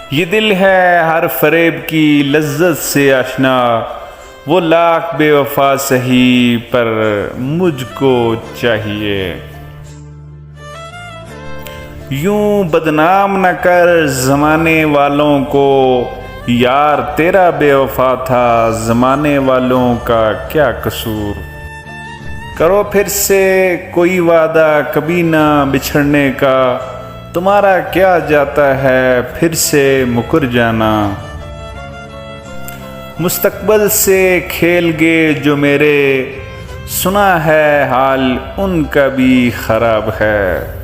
ये दिल है हर फरेब की लज्जत से आशना, वो लाख बेवफा सही पर मुझको चाहिए। यूं बदनाम न कर जमाने वालों को, यार तेरा बेवफा था जमाने वालों का क्या कसूर। करो फिर से कोई वादा कभी ना बिछड़ने का, तुम्हारा क्या जाता है फिर से मुकर जाना। मुस्तकबल से खेल गे जो मेरे, सुना है हाल उनका भी खराब है।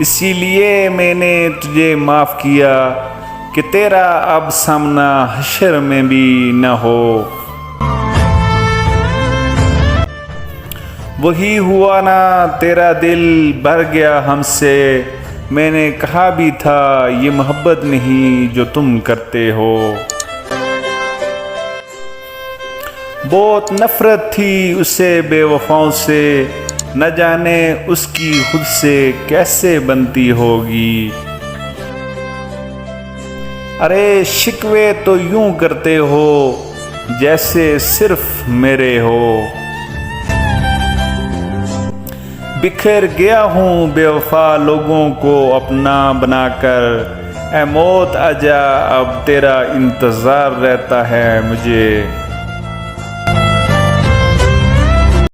इसीलिए मैंने तुझे माफ़ किया कि तेरा अब सामना हश्र में भी न हो। वही हुआ ना तेरा दिल भर गया हमसे, मैंने कहा भी था ये मोहब्बत नहीं जो तुम करते हो। बहुत नफरत थी उसे बेवफाओं से, न जाने उसकी खुद से कैसे बनती होगी। अरे शिकवे तो यूं करते हो जैसे सिर्फ मेरे हो। बिखर गया हूँ बेवफा लोगों को अपना बनाकर, ऐ मौत आजा अब तेरा इंतज़ार रहता है मुझे।